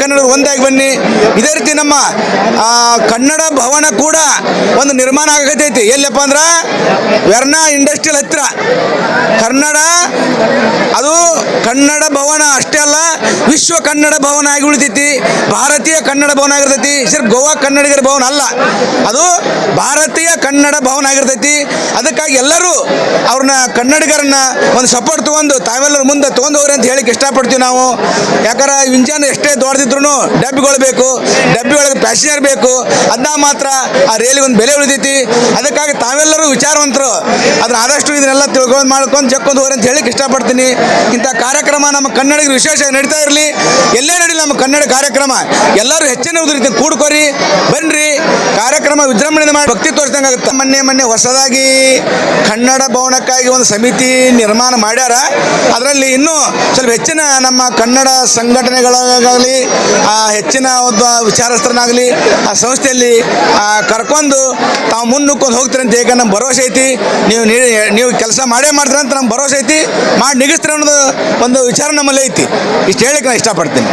ಕನ್ನಡರು ಒಂದಾಗಿ ಬನ್ನಿ. ಇದೇ ರೀತಿ ನಮ್ಮ ಕನ್ನಡ ಭವನ ಕೂಡ ಒಂದು ನಿರ್ಮಾಣ ಆಗತೈತಿ. ಎಲ್ಲಪ್ಪ ಅಂದ್ರೆ ವೆರ್ನಾ ಇಂಡಸ್ಟ್ರಿಯಲ್ ಹತ್ತಿರ ಕನ್ನಡ, ಅದು ಕನ್ನಡ ಭವನ ಅಷ್ಟೇ ಅಲ್ಲ, ವಿಶ್ವ ಕನ್ನಡ ಭವನ ಆಗಿ ಉಳಿತೈತಿ. ಭಾರತೀಯ ಕನ್ನಡ ಭವನ ಆಗಿರ್ತೈತಿ. ಸಿರ್ಫ್ ಗೋವಾ ಕನ್ನಡಿಗರ ಭವನ ಅಲ್ಲ, ಅದು ಭಾರತೀಯ ಕನ್ನಡ ಭವನ ಆಗಿರ್ತೈತಿ. ಅದಕ್ಕಾಗಿ ಎಲ್ಲರೂ ಅವ್ರನ್ನ ಕನ್ನಡಿಗರನ್ನ ಒಂದು ಸಪೋರ್ಟ್ ತೊಗೊಂಡು ತಾವೆಲ್ಲರೂ ಮುಂದೆ ತೊಗೊಂಡು ಹೋಗ್ರಿ ಅಂತ ಹೇಳಿಕ್ಕೆ ಇಷ್ಟಪಡ್ತೀವಿ ನಾವು. ಯಾಕಂದ್ರೆ ಇಂಜನ್ ಎಷ್ಟೇ ದೊಡ್ಡದಿದ್ರು ಡಬ್ಬಿಗಳು ಬೇಕು, ಡಬ್ಬಿ ಒಳಗೆ ಪ್ಯಾಸೆಂಜರ್ ಬೇಕು, ಅದನ್ನ ಮಾತ್ರ ಆ ರೈಲಿಗೆ ಒಂದು ಬೆಲೆ ಉಳಿತೈತಿ. ಅದಕ್ಕಾಗಿ ತಾವೆಲ್ಲರೂ ವಿಚಾರವಂತರು, ಅದನ್ನ ಆದಷ್ಟು ಇದನ್ನೆಲ್ಲ ತಿಳ್ಕೊಂಡು ಮಾಡ್ಕೊಂಡು ಚೆಕ್ಕೊಂಡು ಹೋಗ್ರಿ ಅಂತ ಹೇಳಿಕ್ಕೆ ಇಷ್ಟಪಡ್ತೀನಿ. ಇಂಥ ಕಾರ್ಯಕ್ರಮ ನಮ್ಮ ಕನ್ನಡಿಗರು ವಿಶೇಷ ನಡೀತಾ ಇರಲಿ, ಎಲ್ಲೇ ನಡೀಲಿ ನಮ್ಮ ಕನ್ನಡ ಕಾರ್ಯಕ್ರಮ ಎಲ್ಲರೂ ಹೆಚ್ಚಿನ ರೀತಿ ಕೂಡ್ಕೋರಿ, ಬನ್ನಿರಿ, ಕಾರ್ಯಕ್ರಮ ವಿಜೃಂಭಣೆ ಮಾಡಿ ಭಕ್ತಿ ತೋರಿಸ್ದಂಗೆ ಆಗುತ್ತೆ. ಮೊನ್ನೆ ಹೊಸದಾಗಿ ಕನ್ನಡ ಭವನಕ್ಕಾಗಿ ಒಂದು ಸಮಿತಿ ನಿರ್ಮಾಣ ಮಾಡ್ಯಾರ. ಅದರಲ್ಲಿ ಇನ್ನೂ ಸ್ವಲ್ಪ ಹೆಚ್ಚಿನ ನಮ್ಮ ಕನ್ನಡ ಸಂಘಟನೆಗಳಾಗಲಿ, ಹೆಚ್ಚಿನ ಒಂದು ವಿಚಾರಸ್ಥರನ್ನಾಗಲಿ ಆ ಸಂಸ್ಥೆಯಲ್ಲಿ ಕರ್ಕೊಂಡು ತಾವು ಮುನ್ನುಗ್ಕೊಂಡು ಹೋಗ್ತೀರಿ ಅಂತ ಹೇಗೆ ನಮ್ಮ ಭರವಸೆ ಐತಿ. ನೀವು ಕೆಲಸ ಮಾಡ್ತೀರ ಅಂತ ನಮ್ಮ ಭರವಸೆ ಐತಿ, ಮಾಡಿ ನಿಗಿಸ್ತೀರ ಅನ್ನೋದು ಒಂದು ವಿಚಾರ ನಮ್ಮಲ್ಲಿ ಐತಿ. ಇಷ್ಟು ಹೇಳಿಕ್ಕೆ ನಾನು ಇಷ್ಟಪಡ್ತೀನಿ.